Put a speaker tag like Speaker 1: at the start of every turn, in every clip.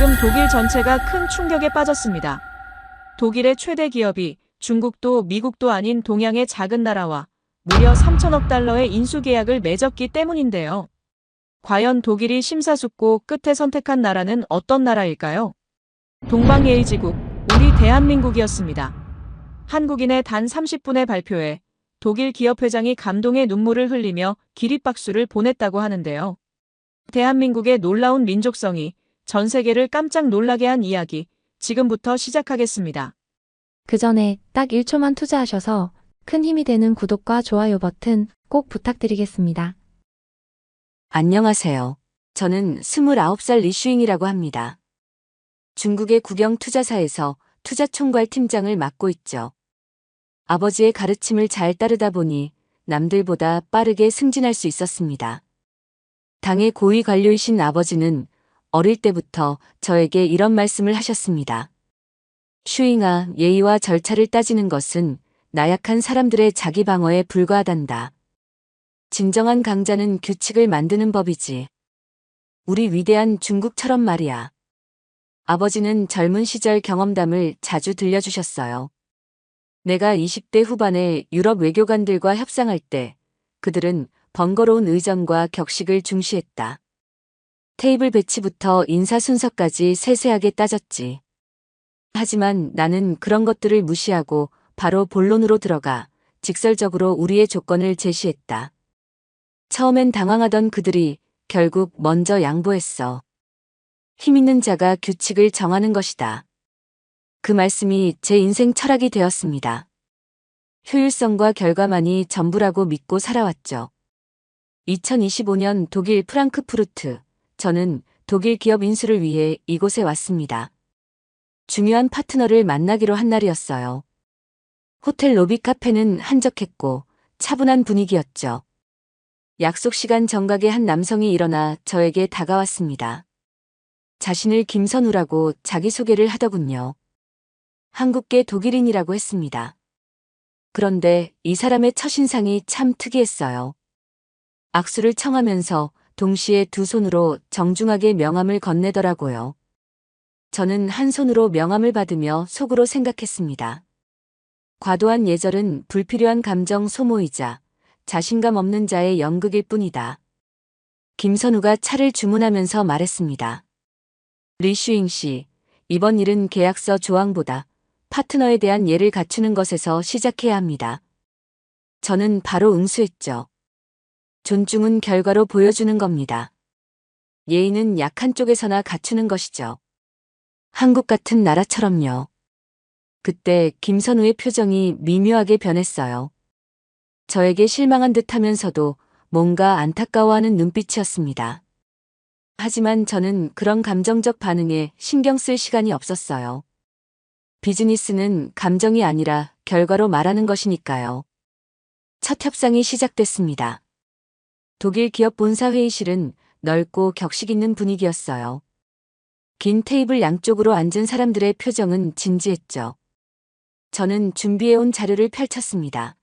Speaker 1: 지금 독일 전체가 큰 충격에 빠졌습니다. 독일의 최대 기업이 중국도 미국도 아닌 동양의 작은 나라와 무려 3천억 달러의 인수 계약을 맺었기 때문인데요. 과연 독일이 심사숙고 끝에 선택한 나라는 어떤 나라일까요? 동방예의지국, 우리 대한민국이었습니다. 한국인의 단 30분의 발표에 독일 기업 회장이 감동의 눈물을 흘리며 기립박수를 보냈다고 하는데요. 대한민국의 놀라운 민족성이 전 세계를 깜짝 놀라게 한 이야기, 지금부터 시작하겠습니다.
Speaker 2: 그 전에 딱 1초만 투자하셔서 큰 힘이 되는 구독과 좋아요 버튼 꼭 부탁드리겠습니다.
Speaker 3: 안녕하세요. 저는 29살 리슈잉이라고 합니다. 중국의 국영투자사에서 투자총괄 팀장을 맡고 있죠. 아버지의 가르침을 잘 따르다 보니 남들보다 빠르게 승진할 수 있었습니다. 당의 고위 관료이신 아버지는 어릴 때부터 저에게 이런 말씀을 하셨습니다. 슈잉아, 예의와 절차를 따지는 것은 나약한 사람들의 자기 방어에 불과하단다. 진정한 강자는 규칙을 만드는 법이지. 우리 위대한 중국처럼 말이야. 아버지는 젊은 시절 경험담을 자주 들려주셨어요. 내가 20대 후반에 유럽 외교관들과 협상할 때 그들은 번거로운 의전과 격식을 중시했다. 테이블 배치부터 인사 순서까지 세세하게 따졌지. 하지만 나는 그런 것들을 무시하고 바로 본론으로 들어가 직설적으로 우리의 조건을 제시했다. 처음엔 당황하던 그들이 결국 먼저 양보했어. 힘 있는 자가 규칙을 정하는 것이다. 그 말씀이 제 인생 철학이 되었습니다. 효율성과 결과만이 전부라고 믿고 살아왔죠. 2025년 독일 프랑크푸르트. 저는 독일 기업 인수를 위해 이곳에 왔습니다. 중요한 파트너를 만나기로 한 날이었어요. 호텔 로비 카페는 한적했고 차분한 분위기였죠. 약속 시간 정각에 한 남성이 일어나 저에게 다가왔습니다. 자신을 김선우라고 자기소개를 하더군요. 한국계 독일인이라고 했습니다. 그런데 이 사람의 첫인상이 참 특이했어요. 악수를 청하면서 동시에 두 손으로 정중하게 명함을 건네더라고요. 저는 한 손으로 명함을 받으며 속으로 생각했습니다. 과도한 예절은 불필요한 감정 소모이자 자신감 없는 자의 연극일 뿐이다. 김선우가 차를 주문하면서 말했습니다. 리슈잉 씨, 이번 일은 계약서 조항보다 파트너에 대한 예를 갖추는 것에서 시작해야 합니다. 저는 바로 응수했죠. 존중은 결과로 보여주는 겁니다. 예의는 약한 쪽에서나 갖추는 것이죠. 한국 같은 나라처럼요. 그때 김선우의 표정이 미묘하게 변했어요. 저에게 실망한 듯 하면서도 뭔가 안타까워하는 눈빛이었습니다. 하지만 저는 그런 감정적 반응에 신경 쓸 시간이 없었어요. 비즈니스는 감정이 아니라 결과로 말하는 것이니까요. 첫 협상이 시작됐습니다. 독일 기업 본사 회의실은 넓고 격식 있는 분위기였어요. 긴 테이블 양쪽으로 앉은 사람들의 표정은 진지했죠. 저는 준비해온 자료를 펼쳤습니다.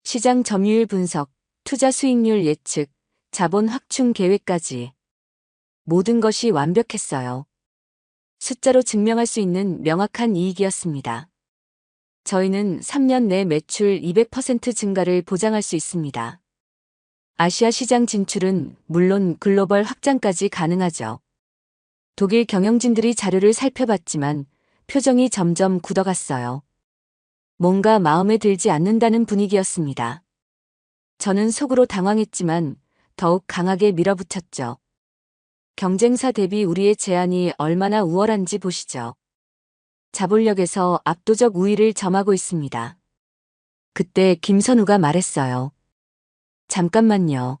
Speaker 3: 시장 점유율 분석, 투자 수익률 예측, 자본 확충 계획까지. 모든 것이 완벽했어요. 숫자로 증명할 수 있는 명확한 이익이었습니다. 저희는 3년 내 매출 200% 증가를 보장할 수 있습니다. 아시아 시장 진출은 물론 글로벌 확장까지 가능하죠. 독일 경영진들이 자료를 살펴봤지만 표정이 점점 굳어갔어요. 뭔가 마음에 들지 않는다는 분위기였습니다. 저는 속으로 당황했지만 더욱 강하게 밀어붙였죠. 경쟁사 대비 우리의 제안이 얼마나 우월한지 보시죠. 자본력에서 압도적 우위를 점하고 있습니다. 그때 김선우가 말했어요. 잠깐만요.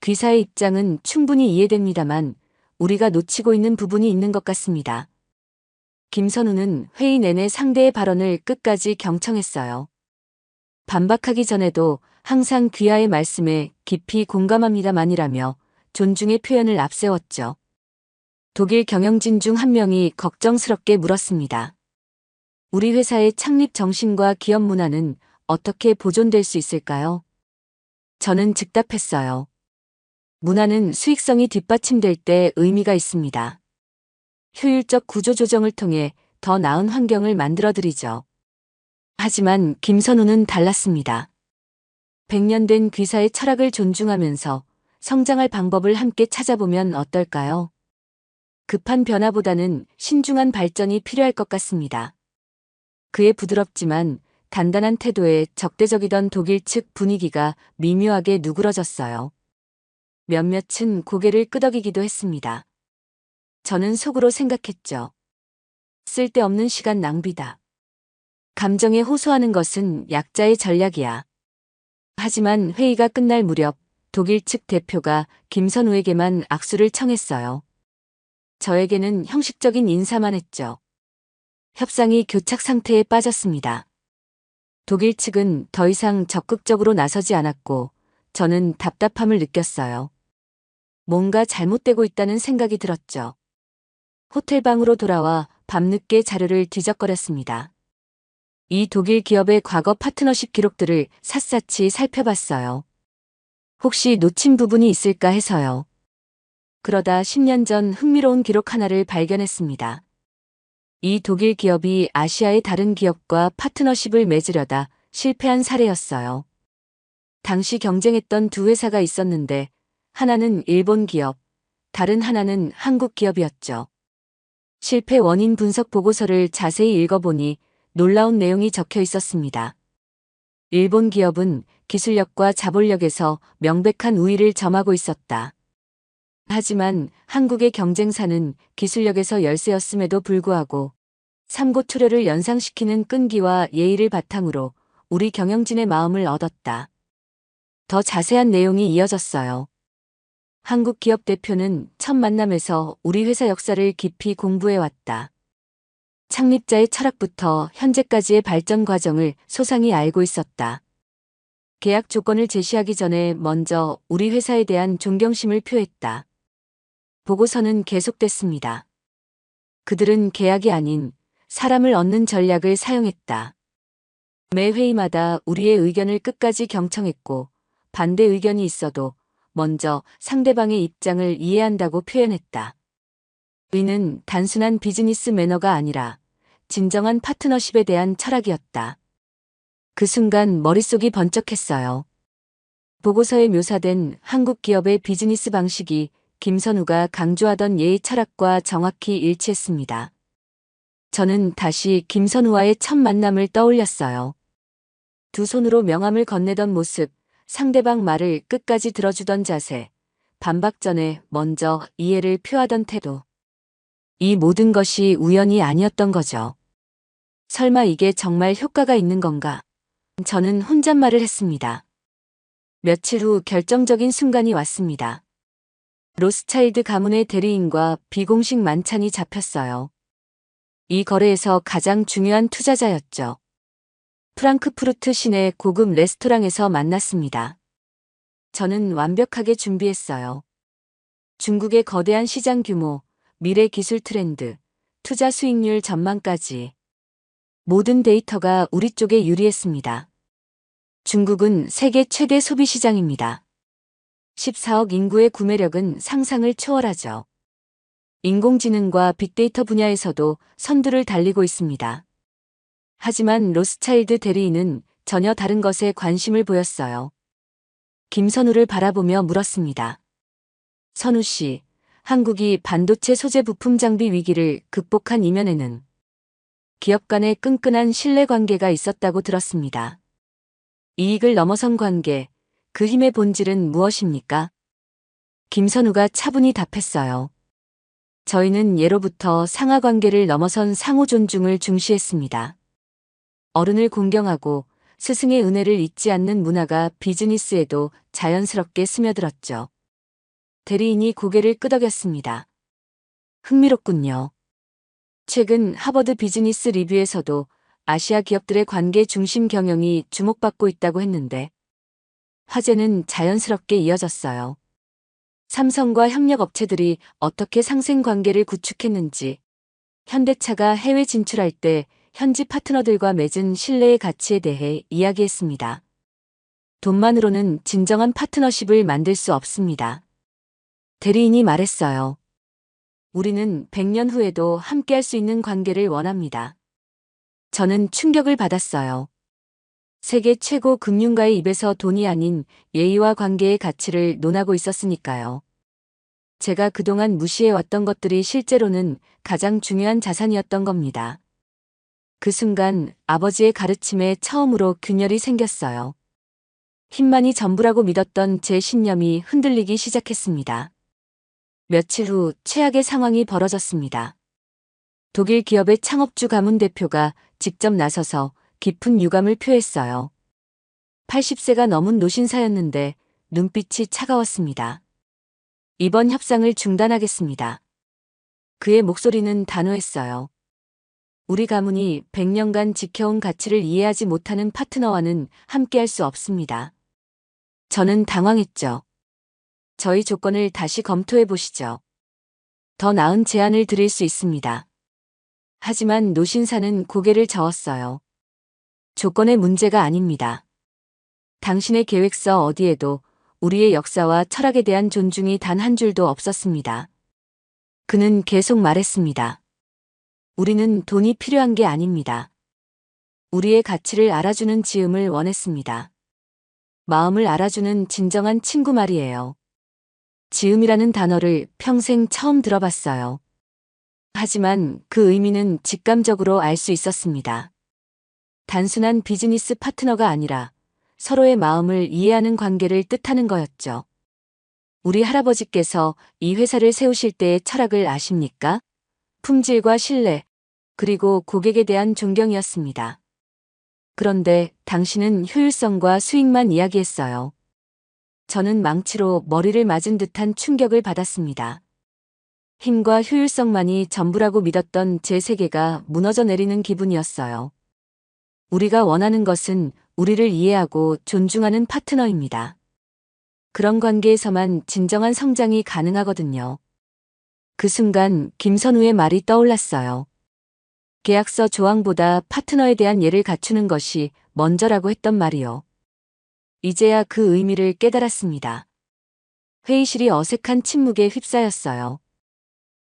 Speaker 3: 귀사의 입장은 충분히 이해됩니다만 우리가 놓치고 있는 부분이 있는 것 같습니다. 김선우는 회의 내내 상대의 발언을 끝까지 경청했어요. 반박하기 전에도 항상 귀하의 말씀에 깊이 공감합니다만이라며 존중의 표현을 앞세웠죠. 독일 경영진 중 한 명이 걱정스럽게 물었습니다. 우리 회사의 창립 정신과 기업 문화는 어떻게 보존될 수 있을까요? 저는 즉답했어요. 문화는 수익성이 뒷받침될 때 의미가 있습니다. 효율적 구조 조정을 통해 더 나은 환경을 만들어드리죠. 하지만 김선우는 달랐습니다. 100년 된 귀사의 철학을 존중하면서 성장할 방법을 함께 찾아보면 어떨까요? 급한 변화보다는 신중한 발전이 필요할 것 같습니다. 그의 부드럽지만 단단한 태도에 적대적이던 독일 측 분위기가 미묘하게 누그러졌어요. 몇몇은 고개를 끄덕이기도 했습니다. 저는 속으로 생각했죠. 쓸데없는 시간 낭비다. 감정에 호소하는 것은 약자의 전략이야. 하지만 회의가 끝날 무렵 독일 측 대표가 김선우에게만 악수를 청했어요. 저에게는 형식적인 인사만 했죠. 협상이 교착 상태에 빠졌습니다. 독일 측은 더 이상 적극적으로 나서지 않았고 저는 답답함을 느꼈어요. 뭔가 잘못되고 있다는 생각이 들었죠. 호텔방으로 돌아와 밤늦게 자료를 뒤적거렸습니다. 이 독일 기업의 과거 파트너십 기록들을 샅샅이 살펴봤어요. 혹시 놓친 부분이 있을까 해서요. 그러다 10년 전 흥미로운 기록 하나를 발견했습니다. 이 독일 기업이 아시아의 다른 기업과 파트너십을 맺으려다 실패한 사례였어요. 당시 경쟁했던 두 회사가 있었는데 하나는 일본 기업, 다른 하나는 한국 기업이었죠. 실패 원인 분석 보고서를 자세히 읽어보니 놀라운 내용이 적혀 있었습니다. 일본 기업은 기술력과 자본력에서 명백한 우위를 점하고 있었다. 하지만 한국의 경쟁사는 기술력에서 열세였음에도 불구하고 삼고초려를 연상시키는 끈기와 예의를 바탕으로 우리 경영진의 마음을 얻었다. 더 자세한 내용이 이어졌어요. 한국 기업 대표는 첫 만남에서 우리 회사 역사를 깊이 공부해왔다. 창립자의 철학부터 현재까지의 발전 과정을 소상히 알고 있었다. 계약 조건을 제시하기 전에 먼저 우리 회사에 대한 존경심을 표했다. 보고서는 계속됐습니다. 그들은 계약이 아닌 사람을 얻는 전략을 사용했다. 매 회의마다 우리의 의견을 끝까지 경청했고 반대 의견이 있어도 먼저 상대방의 입장을 이해한다고 표현했다. 이는 단순한 비즈니스 매너가 아니라 진정한 파트너십에 대한 철학이었다. 그 순간 머릿속이 번쩍했어요. 보고서에 묘사된 한국 기업의 비즈니스 방식이 김선우가 강조하던 예의 철학과 정확히 일치했습니다. 저는 다시 김선우와의 첫 만남을 떠올렸어요. 두 손으로 명함을 건네던 모습, 상대방 말을 끝까지 들어주던 자세, 반박 전에 먼저 이해를 표하던 태도. 이 모든 것이 우연이 아니었던 거죠. 설마 이게 정말 효과가 있는 건가? 저는 혼잣말을 했습니다. 며칠 후 결정적인 순간이 왔습니다. 로스차일드 가문의 대리인과 비공식 만찬이 잡혔어요. 이 거래에서 가장 중요한 투자자였죠. 프랑크푸르트 시내 고급 레스토랑에서 만났습니다. 저는 완벽하게 준비했어요. 중국의 거대한 시장 규모, 미래 기술 트렌드, 투자 수익률 전망까지. 모든 데이터가 우리 쪽에 유리했습니다. 중국은 세계 최대 소비 시장입니다. 14억 인구의 구매력은 상상을 초월하죠. 인공지능과 빅데이터 분야에서도 선두를 달리고 있습니다. 하지만 로스차일드 대리인은 전혀 다른 것에 관심을 보였어요. 김선우를 바라보며 물었습니다. 선우 씨, 한국이 반도체 소재 부품 장비 위기를 극복한 이면에는 기업 간의 끈끈한 신뢰 관계가 있었다고 들었습니다. 이익을 넘어선 관계, 그 힘의 본질은 무엇입니까? 김선우가 차분히 답했어요. 저희는 예로부터 상하 관계를 넘어선 상호 존중을 중시했습니다. 어른을 공경하고 스승의 은혜를 잊지 않는 문화가 비즈니스에도 자연스럽게 스며들었죠. 대리인이 고개를 끄덕였습니다. 흥미롭군요. 최근 하버드 비즈니스 리뷰에서도 아시아 기업들의 관계 중심 경영이 주목받고 있다고 했는데 화제는 자연스럽게 이어졌어요. 삼성과 협력 업체들이 어떻게 상생 관계를 구축했는지, 현대차가 해외 진출할 때 현지 파트너들과 맺은 신뢰의 가치에 대해 이야기했습니다. 돈만으로는 진정한 파트너십을 만들 수 없습니다. 대리인이 말했어요. 우리는 100년 후에도 함께할 수 있는 관계를 원합니다. 저는 충격을 받았어요. 세계 최고 금융가의 입에서 돈이 아닌 예의와 관계의 가치를 논하고 있었으니까요. 제가 그동안 무시해왔던 것들이 실제로는 가장 중요한 자산이었던 겁니다. 그 순간 아버지의 가르침에 처음으로 균열이 생겼어요. 힘만이 전부라고 믿었던 제 신념이 흔들리기 시작했습니다. 며칠 후 최악의 상황이 벌어졌습니다. 독일 기업의 창업주 가문 대표가 직접 나서서 깊은 유감을 표했어요. 80세가 넘은 노신사였는데 눈빛이 차가웠습니다. 이번 협상을 중단하겠습니다. 그의 목소리는 단호했어요. 우리 가문이 100년간 지켜온 가치를 이해하지 못하는 파트너와는 함께할 수 없습니다. 저는 당황했죠. 저희 조건을 다시 검토해 보시죠. 더 나은 제안을 드릴 수 있습니다. 하지만 노신사는 고개를 저었어요. 조건의 문제가 아닙니다. 당신의 계획서 어디에도 우리의 역사와 철학에 대한 존중이 단 한 줄도 없었습니다. 그는 계속 말했습니다. 우리는 돈이 필요한 게 아닙니다. 우리의 가치를 알아주는 지음을 원했습니다. 마음을 알아주는 진정한 친구 말이에요. 지음이라는 단어를 평생 처음 들어봤어요. 하지만 그 의미는 직감적으로 알 수 있었습니다. 단순한 비즈니스 파트너가 아니라 서로의 마음을 이해하는 관계를 뜻하는 거였죠. 우리 할아버지께서 이 회사를 세우실 때의 철학을 아십니까? 품질과 신뢰, 그리고 고객에 대한 존경이었습니다. 그런데 당신은 효율성과 수익만 이야기했어요. 저는 망치로 머리를 맞은 듯한 충격을 받았습니다. 힘과 효율성만이 전부라고 믿었던 제 세계가 무너져 내리는 기분이었어요. 우리가 원하는 것은 우리를 이해하고 존중하는 파트너입니다. 그런 관계에서만 진정한 성장이 가능하거든요. 그 순간 김선우의 말이 떠올랐어요. 계약서 조항보다 파트너에 대한 예를 갖추는 것이 먼저라고 했던 말이요. 이제야 그 의미를 깨달았습니다. 회의실이 어색한 침묵에 휩싸였어요.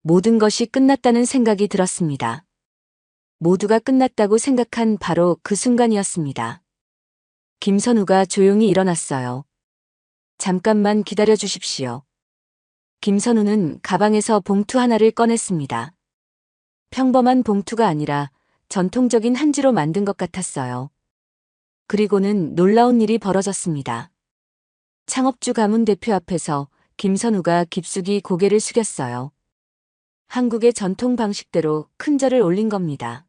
Speaker 3: 모든 것이 끝났다는 생각이 들었습니다. 모두가 끝났다고 생각한 바로 그 순간이었습니다. 김선우가 조용히 일어났어요. 잠깐만 기다려 주십시오. 김선우는 가방에서 봉투 하나를 꺼냈습니다. 평범한 봉투가 아니라 전통적인 한지로 만든 것 같았어요. 그리고는 놀라운 일이 벌어졌습니다. 창업주 가문 대표 앞에서 김선우가 깊숙이 고개를 숙였어요. 한국의 전통 방식대로 큰 절을 올린 겁니다.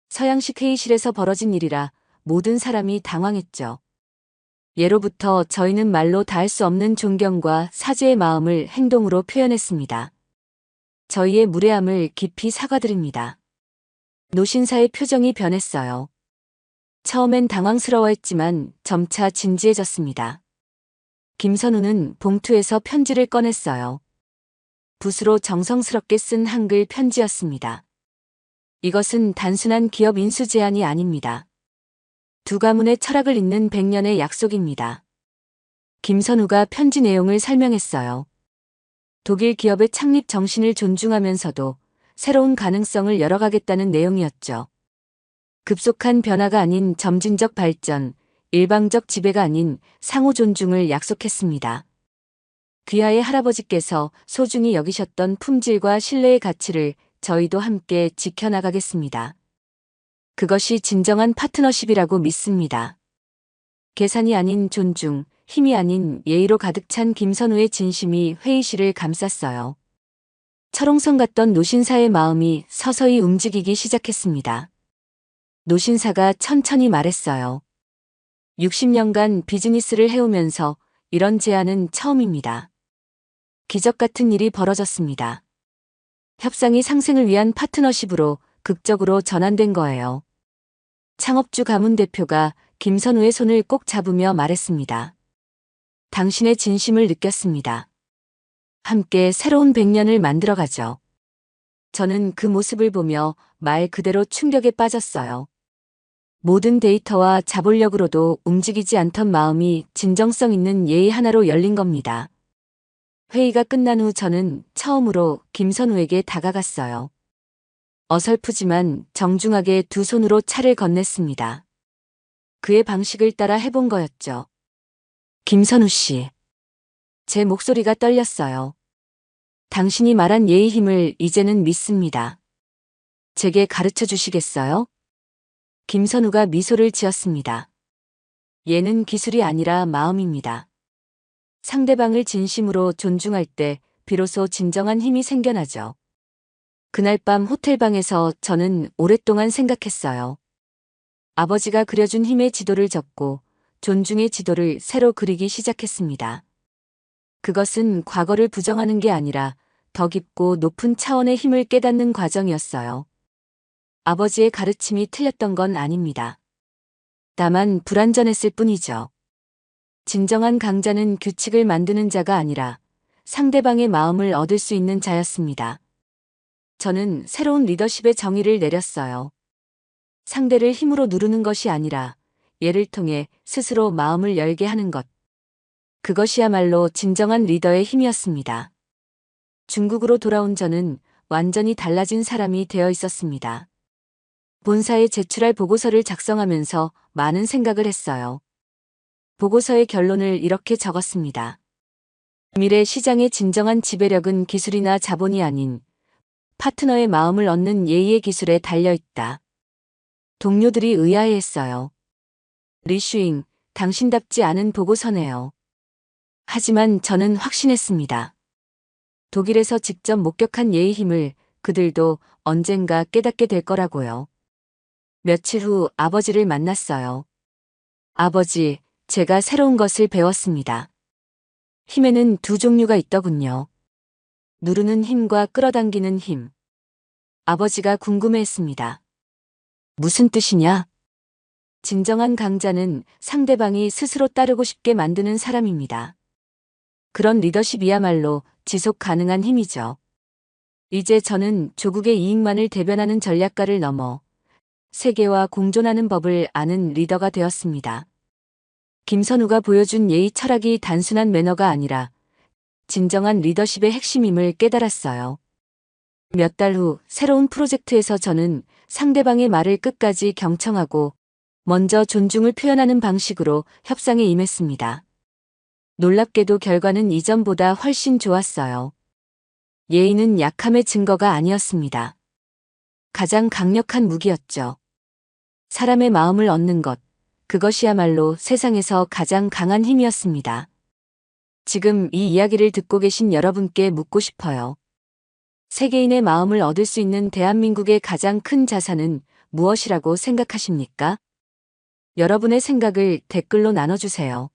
Speaker 3: 서양식 회의실에서 벌어진 일이라 모든 사람이 당황했죠. 예로부터 저희는 말로 다할 수 없는 존경과 사죄의 마음을 행동으로 표현했습니다. 저희의 무례함을 깊이 사과드립니다. 노신사의 표정이 변했어요. 처음엔 당황스러워했지만 점차 진지해졌습니다. 김선우는 봉투에서 편지를 꺼냈어요. 붓으로 정성스럽게 쓴 한글 편지였습니다. 이것은 단순한 기업 인수 제안이 아닙니다. 두 가문의 철학을 잇는 100년의 약속입니다. 김선우가 편지 내용을 설명했어요. 독일 기업의 창립 정신을 존중하면서도 새로운 가능성을 열어가겠다는 내용이었죠. 급속한 변화가 아닌 점진적 발전, 일방적 지배가 아닌 상호 존중을 약속했습니다. 귀하의 할아버지께서 소중히 여기셨던 품질과 신뢰의 가치를 저희도 함께 지켜나가겠습니다. 그것이 진정한 파트너십이라고 믿습니다. 계산이 아닌 존중, 힘이 아닌 예의로 가득 찬 김선우의 진심이 회의실을 감쌌어요. 철옹성 같던 노신사의 마음이 서서히 움직이기 시작했습니다. 노신사가 천천히 말했어요. 60년간 비즈니스를 해오면서 이런 제안은 처음입니다. 기적 같은 일이 벌어졌습니다. 협상이 상생을 위한 파트너십으로 극적으로 전환된 거예요. 창업주 가문 대표가 김선우의 손을 꼭 잡으며 말했습니다. 당신의 진심을 느꼈습니다. 함께 새로운 100년을 만들어가죠. 저는 그 모습을 보며 말 그대로 충격에 빠졌어요. 모든 데이터와 자본력으로도 움직이지 않던 마음이 진정성 있는 예의 하나로 열린 겁니다. 회의가 끝난 후 저는 처음으로 김선우에게 다가갔어요. 어설프지만 정중하게 두 손으로 차를 건넸습니다. 그의 방식을 따라 해본 거였죠. 김선우 씨. 제 목소리가 떨렸어요. 당신이 말한 예의 힘을 이제는 믿습니다. 제게 가르쳐 주시겠어요? 김선우가 미소를 지었습니다. 예는 기술이 아니라 마음입니다. 상대방을 진심으로 존중할 때 비로소 진정한 힘이 생겨나죠. 그날 밤 호텔방에서 저는 오랫동안 생각했어요. 아버지가 그려준 힘의 지도를 접고 존중의 지도를 새로 그리기 시작했습니다. 그것은 과거를 부정하는 게 아니라 더 깊고 높은 차원의 힘을 깨닫는 과정이었어요. 아버지의 가르침이 틀렸던 건 아닙니다. 다만 불완전했을 뿐이죠. 진정한 강자는 규칙을 만드는 자가 아니라 상대방의 마음을 얻을 수 있는 자였습니다. 저는 새로운 리더십의 정의를 내렸어요. 상대를 힘으로 누르는 것이 아니라 예를 통해 스스로 마음을 열게 하는 것. 그것이야말로 진정한 리더의 힘이었습니다. 중국으로 돌아온 저는 완전히 달라진 사람이 되어 있었습니다. 본사에 제출할 보고서를 작성하면서 많은 생각을 했어요. 보고서의 결론을 이렇게 적었습니다. 미래 시장의 진정한 지배력은 기술이나 자본이 아닌 파트너의 마음을 얻는 예의의 기술에 달려있다. 동료들이 의아해했어요. 리슈잉, 당신답지 않은 보고서네요. 하지만 저는 확신했습니다. 독일에서 직접 목격한 예의 힘을 그들도 언젠가 깨닫게 될 거라고요. 며칠 후 아버지를 만났어요. 아버지, 제가 새로운 것을 배웠습니다. 힘에는 두 종류가 있더군요. 누르는 힘과 끌어당기는 힘. 아버지가 궁금해했습니다. 무슨 뜻이냐? 진정한 강자는 상대방이 스스로 따르고 싶게 만드는 사람입니다. 그런 리더십이야말로 지속 가능한 힘이죠. 이제 저는 조국의 이익만을 대변하는 전략가를 넘어 세계와 공존하는 법을 아는 리더가 되었습니다. 김선우가 보여준 예의 철학이 단순한 매너가 아니라 진정한 리더십의 핵심임을 깨달았어요. 몇 달 후 새로운 프로젝트에서 저는 상대방의 말을 끝까지 경청하고 먼저 존중을 표현하는 방식으로 협상에 임했습니다. 놀랍게도 결과는 이전보다 훨씬 좋았어요. 예의는 약함의 증거가 아니었습니다. 가장 강력한 무기였죠. 사람의 마음을 얻는 것, 그것이야말로 세상에서 가장 강한 힘이었습니다. 지금 이 이야기를 듣고 계신 여러분께 묻고 싶어요. 세계인의 마음을 얻을 수 있는 대한민국의 가장 큰 자산은 무엇이라고 생각하십니까? 여러분의 생각을 댓글로 나눠주세요.